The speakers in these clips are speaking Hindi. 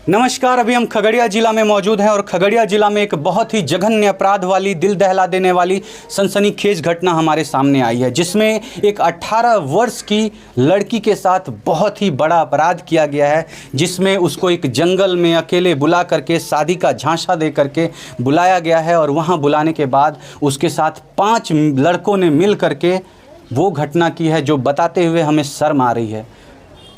नमस्कार। अभी हम खगड़िया जिला में मौजूद हैं और खगड़िया जिला में एक बहुत ही जघन्य अपराध वाली, दिल दहला देने वाली, सनसनीखेज घटना हमारे सामने आई है, जिसमें एक 18 वर्ष की लड़की के साथ बहुत ही बड़ा अपराध किया गया है, जिसमें उसको एक जंगल में अकेले बुला करके शादी का झांसा दे करके बुलाया गया है और वहाँ बुलाने के बाद उसके साथ 5 लड़कों ने मिल करके वो घटना की है जो बताते हुए हमें शर्म आ रही है।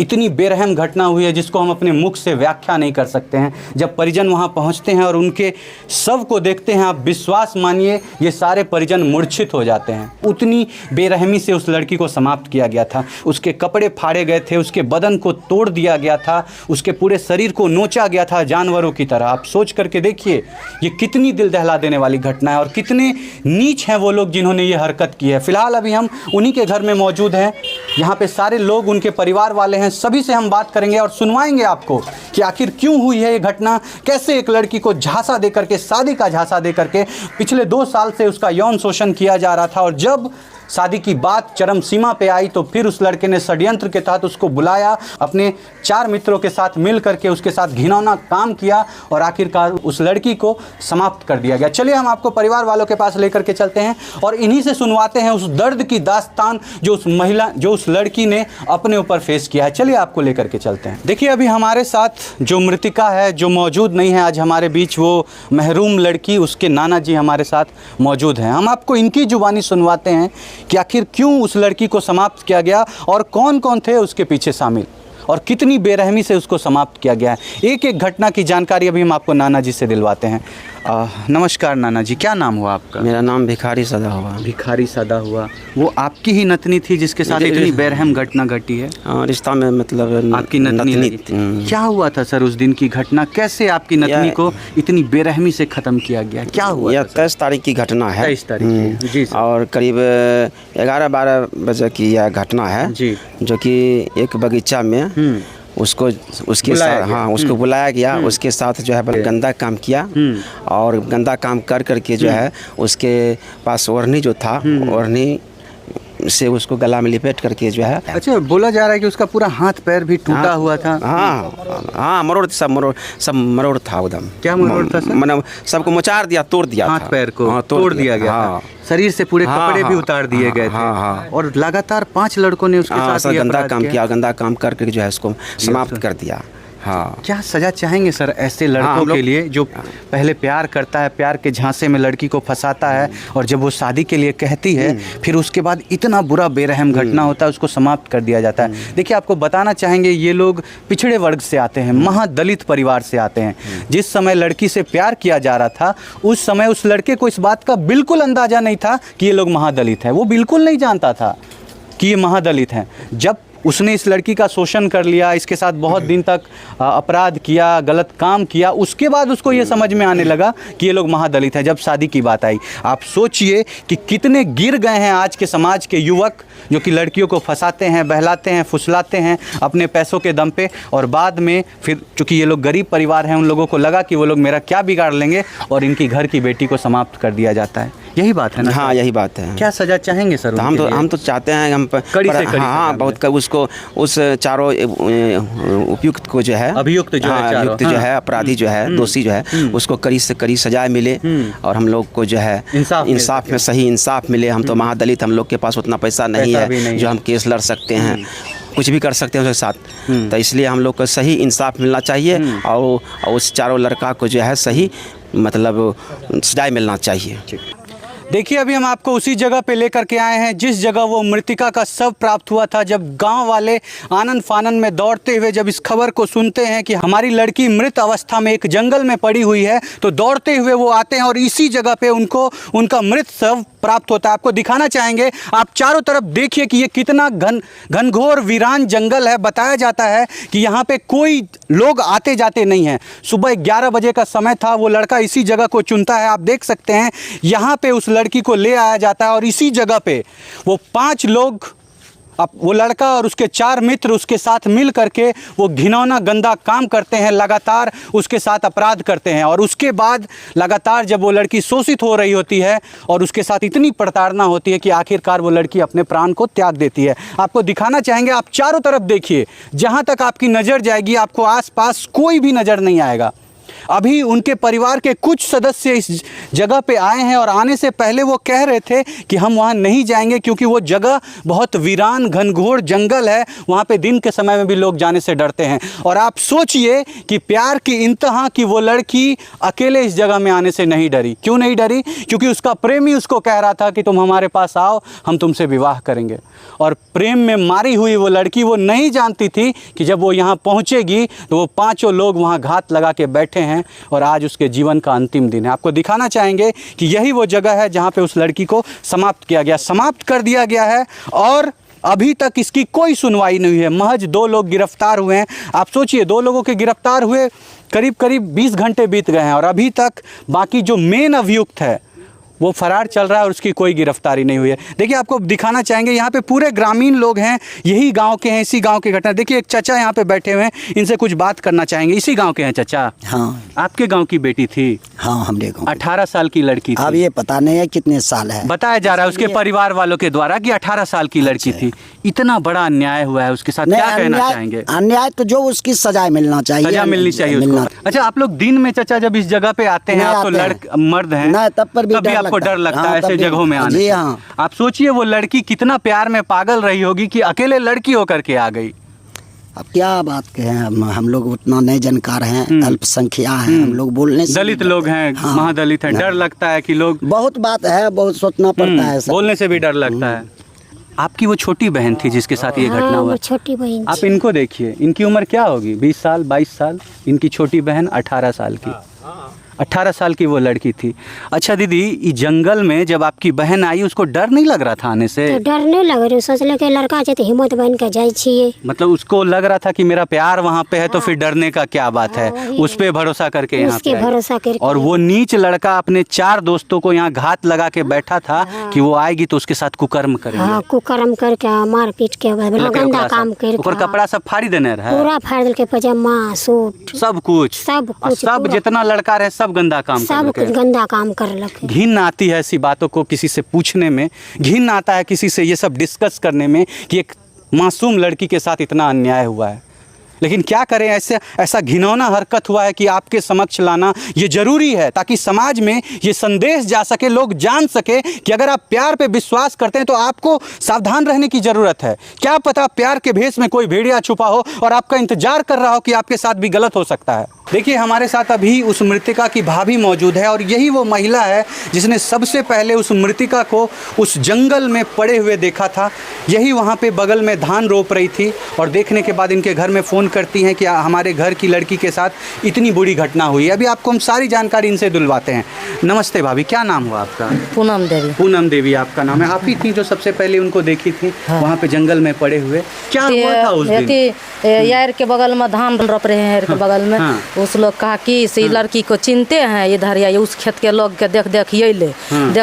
इतनी बेरहम घटना हुई है जिसको हम अपने मुख से व्याख्या नहीं कर सकते हैं। जब परिजन वहां पहुंचते हैं और उनके शव को देखते हैं, आप विश्वास मानिए ये सारे परिजन मूर्छित हो जाते हैं। उतनी बेरहमी से उस लड़की को समाप्त किया गया था। उसके कपड़े फाड़े गए थे, उसके बदन को तोड़ दिया गया था, उसके पूरे शरीर को नोचा गया था जानवरों की तरह। आप सोच करके देखिए ये कितनी दिल दहला देने वाली घटना है और कितने नीच हैं वो लोग जिन्होंने ये हरकत की है। फिलहाल अभी हम उन्हीं के घर में मौजूद हैं। यहाँ पे सारे लोग, उनके परिवार वाले हैं, सभी से हम बात करेंगे और सुनवाएंगे आपको कि आखिर क्यों हुई है ये घटना, कैसे एक लड़की को झांसा दे करके, शादी का झांसा दे करके पिछले 2 साल से उसका यौन शोषण किया जा रहा था और जब शादी की बात चरम सीमा पे आई तो फिर उस लड़के ने षड्यंत्र के तहत उसको बुलाया, अपने 4 मित्रों के साथ मिल करके उसके साथ घिनौना काम किया और आखिरकार उस लड़की को समाप्त कर दिया गया। चलिए हम आपको परिवार वालों के पास लेकर के चलते हैं और इन्हीं से सुनवाते हैं उस दर्द की दास्तान जो उस लड़की ने अपने ऊपर फेस किया है। चलिए आपको लेकर के चलते हैं। देखिए अभी हमारे साथ जो मृतिका है, जो मौजूद नहीं है आज हमारे बीच, वो महरूम लड़की, उसके नाना जी हमारे साथ मौजूद हैं। हम आपको इनकी जुबानी सुनवाते हैं कि आखिर क्यों उस लड़की को समाप्त किया गया और कौन कौन थे उसके पीछे शामिल और कितनी बेरहमी से उसको समाप्त किया गया है। एक एक घटना की जानकारी अभी हम आपको नाना जी से दिलवाते हैं। नमस्कार नाना जी, क्या नाम हुआ आपका? मेरा नाम भिखारी सदा हुआ। भिखारी सदा हुआ। वो आपकी ही नतनी थी जिसके साथ इतनी बेरहम घटना घटी है? हाँ, रिश्ता में मतलब आपकी नतनी थी। क्या हुआ था सर उस दिन की घटना? कैसे आपकी नतनी को इतनी बेरहमी से ख़त्म किया गया? क्या हुआ? यह 23 तारीख की घटना है। 23 तारीख जी सर। और करीब 11-12 बजे की यह घटना है जी, जो कि एक बगीचा में उसको उसके साथ उसको बुलाया गया। उसके साथ जो है गंदा काम किया और गंदा काम कर करके जो है उसके पास ओढ़नी जो था, ओढ़नी से उसको गला में लिपेट करके जो है। अच्छा, बोला जा रहा है कि उसका पूरा हाथ पैर भी टूटा हुआ था। हाँ, मरोड़ सब मरोड़ था एकदम। क्या मरोड़ था सर? मतलब सबको मोचार दिया, तोड़ दिया, हाथ पैर को तोड़ दिया गया। शरीर से पूरे कपड़े भी उतार दिए गए थे और लगातार 5 लड़कों ने उसके साथ गंदा काम किया। गंदा काम करके जो है उसको समाप्त कर दिया। हाँ, क्या सजा चाहेंगे सर ऐसे लड़कों के लिए जो पहले प्यार करता है, प्यार के झांसे में लड़की को फंसाता है और जब वो शादी के लिए कहती है फिर उसके बाद इतना बुरा बेरहम घटना होता है, उसको समाप्त कर दिया जाता है। देखिए आपको बताना चाहेंगे ये लोग पिछड़े वर्ग से आते हैं, महादलित परिवार से आते हैं। जिस समय लड़की से प्यार किया जा रहा था उस समय उस लड़के को इस बात का बिल्कुल अंदाजा नहीं था कि ये लोग महादलित हैं। वो बिल्कुल नहीं जानता था कि ये महादलित हैं। जब उसने इस लड़की का शोषण कर लिया, इसके साथ बहुत दिन तक अपराध किया, गलत काम किया, उसके बाद उसको ये समझ में आने लगा कि ये लोग महादलित हैं। जब शादी की बात आई, आप सोचिए कि कितने गिर गए हैं आज के समाज के युवक जो कि लड़कियों को फंसाते हैं, बहलाते हैं, फुसलाते हैं अपने पैसों के दम पे और बाद में फिर चूँकि ये लोग गरीब परिवार हैं, उन लोगों को लगा कि वो लोग मेरा क्या बिगाड़ लेंगे और इनकी घर की बेटी को समाप्त कर दिया जाता है। यही बात है ना? हाँ, यही बात है। क्या सजा चाहेंगे सर? हम तो चाहते हैं हम कड़ी से कड़ी। हाँ, बहुत उसको उस चारों उपयुक्त को जो है, अभियुक्त जो है, अपराधी जो है, दोषी जो है, उसको कड़ी से कड़ी सजा मिले और हम लोग को जो है इंसाफ में सही इंसाफ मिले। हम तो महादलित, हम लोग के पास उतना पैसा नहीं है जो हम केस लड़ सकते हैं, कुछ भी कर सकते हैं उसके साथ। तो इसलिए हम लोग को सही इंसाफ मिलना चाहिए और उस चारों लड़का को जो है सही मतलब सजा मिलना चाहिए। देखिए अभी हम आपको उसी जगह पे लेकर के आए हैं जिस जगह वो मृतिका का शव प्राप्त हुआ था। जब गांव वाले आनंद फानन में दौड़ते हुए जब इस खबर को सुनते हैं कि हमारी लड़की मृत अवस्था में एक जंगल में पड़ी हुई है तो दौड़ते हुए वो आते हैं और इसी जगह पे उनको उनका मृत शव प्राप्त होता है। आपको दिखाना चाहेंगे, आप चारों तरफ देखिए कि ये कितना घनघोर वीरान जंगल है। बताया जाता है कि यहाँ पे कोई लोग आते जाते नहीं हैं। सुबह 11 बजे का समय था, वो लड़का इसी जगह को चुनता है। आप देख सकते हैं यहाँ पे उस लड़की को ले आया जाता है और इसी जगह पे वो 5 लोग अब वो लड़का और उसके 4 मित्र उसके साथ मिल करके वो घिनौना गंदा काम करते हैं, लगातार उसके साथ अपराध करते हैं। और उसके बाद लगातार जब वो लड़की शोषित हो रही होती है और उसके साथ इतनी प्रताड़ना होती है कि आखिरकार वो लड़की अपने प्राण को त्याग देती है। आपको दिखाना चाहेंगे, आप चारों तरफ देखिए, जहाँ तक आपकी नज़र जाएगी आपको आसपास कोई भी नज़र नहीं आएगा। अभी उनके परिवार के कुछ सदस्य इस जगह पे आए हैं और आने से पहले वो कह रहे थे कि हम वहाँ नहीं जाएंगे क्योंकि वो जगह बहुत वीरान घनघोर जंगल है, वहाँ पे दिन के समय में भी लोग जाने से डरते हैं। और आप सोचिए कि प्यार की इंतहा कि वो लड़की अकेले इस जगह में आने से नहीं डरी। क्यों नहीं डरी? क्योंकि उसका प्रेमी उसको कह रहा था कि तुम हमारे पास आओ, हम तुमसे विवाह करेंगे। और प्रेम में मारी हुई वो लड़की वो नहीं जानती थी कि जब वो यहाँ पहुँचेगी तो वो 5 लोग वहाँ घात लगा के बैठे हैं और आज उसके जीवन का अंतिम दिन है। आपको दिखाना चाहेंगे कि यही वो जगह है जहाँ पे उस लड़की को समाप्त किया गया, समाप्त कर दिया गया है। और अभी तक इसकी कोई सुनवाई नहीं हुई है। महज 2 लोग गिरफ्तार हुए हैं। आप सोचिए, 2 लोगों के गिरफ्तार हुए करीब 20 घंटे बीत गए हैं और अभी तक बाकी जो मेन अभियुक्त है वो फरार चल रहा है और उसकी कोई गिरफ्तारी नहीं हुई है। देखिए, आपको दिखाना चाहेंगे, यहाँ पे पूरे ग्रामीण लोग हैं, यही गांव के हैं, इसी गांव की घटना। देखिए, एक चाचा यहाँ पे बैठे हुए हैं, इनसे कुछ बात करना चाहेंगे। इसी गांव के हैं चाचा? हाँ। आपके गांव की बेटी थी? हाँ, हमरे गाँव 18 साल की लड़की थी। अब ये पता नहीं है कितने साल है, बताया जा रहा है उसके परिवार वालों के द्वारा कि 18 साल की लड़की थी। इतना बड़ा अन्याय हुआ है उसके साथ, क्या कहना चाहेंगे? अन्याय तो जो उसकी सजा मिलना चाहिए, सजा मिलनी चाहिए उसको। अच्छा, आप लोग दिन में चाचा जब इस जगह पे आते हैं, आप तो मर्द हैं, तब पर भी आपको डर लगता है ऐसे जगहों में आने? जी हाँ। आप सोचिए वो लड़की कितना प्यार में पागल रही होगी कि अकेले लड़की होकर के आ गई। अब क्या बात कहें, हम लोग उतना नहीं जानकार हैं, अल्पसंख्या हैं, हम लोग बोलने से दलित लोग हैं, हाँ, महादलित हैं, डर लगता है कि लोग, बहुत बात है, बहुत सोचना पड़ता है, बोलने से भी डर लगता है। आपकी वो छोटी बहन थी जिसके साथ ये घटना हुआ? छोटी बहन। आप इनको देखिए, इनकी उम्र क्या होगी? 20 साल 22 साल। इनकी छोटी बहन 18 साल की। 18 साल की वो लड़की थी। अच्छा दीदी, इस जंगल में जब आपकी बहन आई उसको डर नहीं लग रहा था आने से? तो डर नहीं लग रहा, सोचल के लड़का है तो हिम्मत बन के जाए छिए। मतलब उसको लग रहा था कि मेरा प्यार वहाँ पे है, तो फिर डरने का क्या बात है? उस पे भरोसा करके यहाँ पे भरोसा करके। और वो नीच लड़का अपने 4 दोस्तों को यहाँ घात लगा के बैठा था कि वो आएगी तो उसके साथ कुकर्म करेंगे। हाँ, कुकर्म करके मार पीट के गंदा काम करके कपड़ा सब फाड़ी देने रहा, पूरा फाड़ दिल के, पजामा सूट सब कुछ सब जितना लड़का रहे सब गंदा काम, सब कुछ गंदा काम कर लगे। घिन आती है ऐसी बातों को किसी से पूछने में, घिन आता है किसी से ये सब डिस्कस करने में कि एक मासूम लड़की के साथ इतना अन्याय हुआ है। लेकिन क्या करें, ऐसा घिनौना हरकत हुआ है कि आपके समक्ष लाना ये जरूरी है ताकि समाज में ये संदेश जा सके, लोग जान सके कि अगर आप प्यार पे विश्वास करते हैं तो आपको सावधान रहने की ज़रूरत है। क्या पता प्यार के भेष में कोई भेड़िया छुपा हो और आपका इंतजार कर रहा हो कि आपके साथ भी गलत हो सकता है। देखिए, हमारे साथ अभी उस मृतिका की भाभी मौजूद है और यही वो महिला है जिसने सबसे पहले उस मृतिका को उस जंगल में पड़े हुए देखा था। यही वहाँ पे बगल में धान रोप रही थी और देखने के बाद इनके घर में फ़ोन करती हैं कि हमारे घर की लड़की के साथ इतनी बुरी घटना हुई है। अभी आपको हम सारी जानकारी इनसे दिलवाते हैं। नमस्ते भाभी, क्या नाम हुआ आपका? पूनम देवी। पूनम देवी आपका नाम है। आप ही थी जो सबसे पहले उनको देखी थी? हाँ। वहाँ पे जंगल में पड़े हुए क्या हुआ था उस दिन? यार के बगल में धान रोप रहे हैं, यार के बगल में। हाँ। उस लोग कहा कि इस लड़की को चिनते हैं, इधर या उस खेत के लोग के देख ये ले,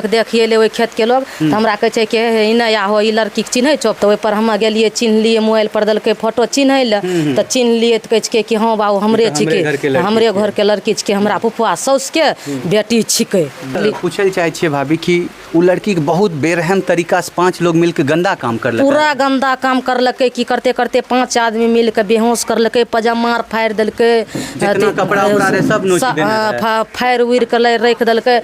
देख ये ले वही खेत के लोग। तो हमरा कहे कि इन्हें या हो ई लड़की चिन्ह चौप, तो पर हम गेलिए चिन्ह लिए, मोबाइल पर दल के फोटो चिन्ह ले, तो चिन्ह लिए तो कहे कि हाँ बाबू हमरे छिके, हमरे घर के लड़की छिके, हमरा फुफुआ सौस के बेटी छिके। पूछल चाहे छे भाभी कि वो लड़की के बहुत बेरहम तरीका से 5 लोग मिलकर गंदा काम कर लगे, पूरा गंदा काम कर लगे कि करते करते 5 आदमी मिल के बेहोश कर लगे, पजामा फाड़ दिलके, कपड़ा सब फाड़ उड़ के रख दिलके,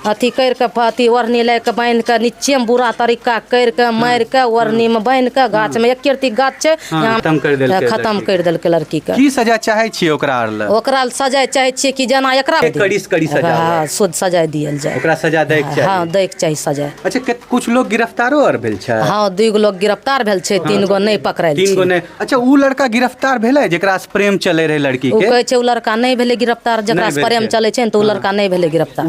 अथी कर के ओढ़नी ले के बांध के नीचे में बुरा तरीका कर के मार के ओढ़नी में बांध के गाछ में एक गाछ खत्म कर दिलके लड़की के। की सजा चाहे छी ओकरा सजा चाहे छी कि जना एकरा कड़ी सजा, हां शुद्ध सजा दियल जाए, ओकरा सजा दै के चाही। हां दै के चाही सजा। अच्छा, कुछ लोग गिरफ्तारो और भेल छै? हां 2 लोग गिरफ्तार भेल छै, 3 गो नहीं पकड़ायल छै। 3 गो नहीं। अच्छा, उ लड़का गिरफ्तार भेलै जेकरा से प्रेम चले रहे लड़की के? उ कहै छै उ लड़का नहीं भेले गिरफ्तार, जेकरा से प्रेम चले छै तो उ लड़का नहीं भेले गिरफ्तार।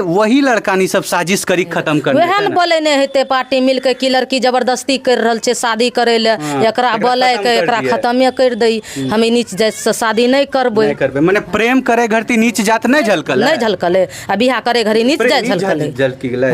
वही लड़का नहीं सब साजिश करी खत्म करने, वह न बोले नहीं हेते पार्टी मिल के कि लड़की जबरदस्ती कर रहल छै शादी करे ले, एकरा बोले के एकरा खत्मे कर दई, हम नीच जात से शादी नहीं करबे। माने प्रेम करे घरती नीच जात नहीं झलकल, नहीं झलकल झलकले, अभी यहाँ करे घड़ी नीच जाए झलकले। झलकले।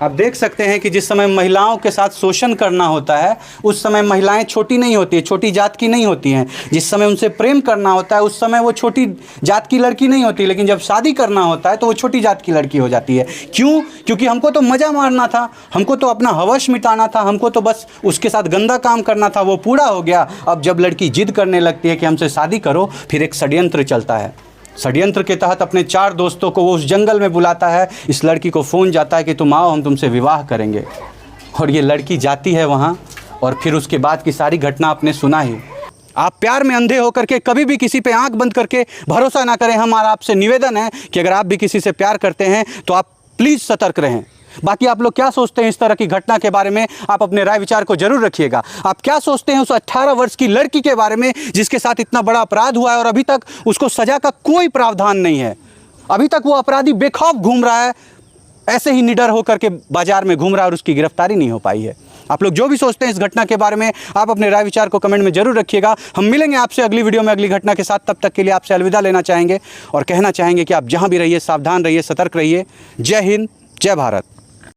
आप देख सकते हैं कि जिस समय महिलाओं के साथ शोषण करना होता है उस समय महिलाएं छोटी नहीं होती है, छोटी जात की नहीं होती हैं। जिस समय उनसे प्रेम करना होता है उस समय वो छोटी जात की लड़की नहीं होती, लेकिन जब शादी करना होता है तो वो छोटी जात की लड़की हो जाती है। क्यों? क्योंकि हमको तो मजा मारना था, हमको तो अपना हवश मिटाना था, हमको तो बस उसके साथ गंदा काम करना था, वो पूरा हो गया। अब जब लड़की जिद करने लगती है कि हमसे शादी करो, फिर एक षड्यंत्र चलता है। षड्यंत्र के तहत अपने 4 दोस्तों को वो उस जंगल में बुलाता है। इस लड़की को फ़ोन जाता है कि तुम आओ, हम तुमसे विवाह करेंगे। और ये लड़की जाती है वहाँ, और फिर उसके बाद की सारी घटना आपने सुना ही। आप प्यार में अंधे होकर के कभी भी किसी पे आंख बंद करके भरोसा ना करें। हमारा आपसे निवेदन है कि अगर आप भी किसी से प्यार करते हैं तो आप प्लीज़ सतर्क रहें। बाकी आप लोग क्या सोचते हैं इस तरह की घटना के बारे में, आप अपने राय विचार को जरूर रखिएगा। आप क्या सोचते हैं उस 18 वर्ष की लड़की के बारे में जिसके साथ इतना बड़ा अपराध हुआ है और अभी तक उसको सजा का कोई प्रावधान नहीं है। अभी तक वो अपराधी बेखौफ घूम रहा है, ऐसे ही निडर होकर के बाजार में घूम रहा है और उसकी गिरफ्तारी नहीं हो पाई है। आप लोग जो भी सोचते हैं इस घटना के बारे में, आप अपने राय विचार को कमेंट में जरूर रखिएगा। हम मिलेंगे आपसे अगली वीडियो में अगली घटना के साथ। तब तक के लिए आपसे अलविदा लेना चाहेंगे और कहना चाहेंगे कि आप जहां भी रहिए सावधान रहिए, सतर्क रहिए। जय हिंद, जय भारत।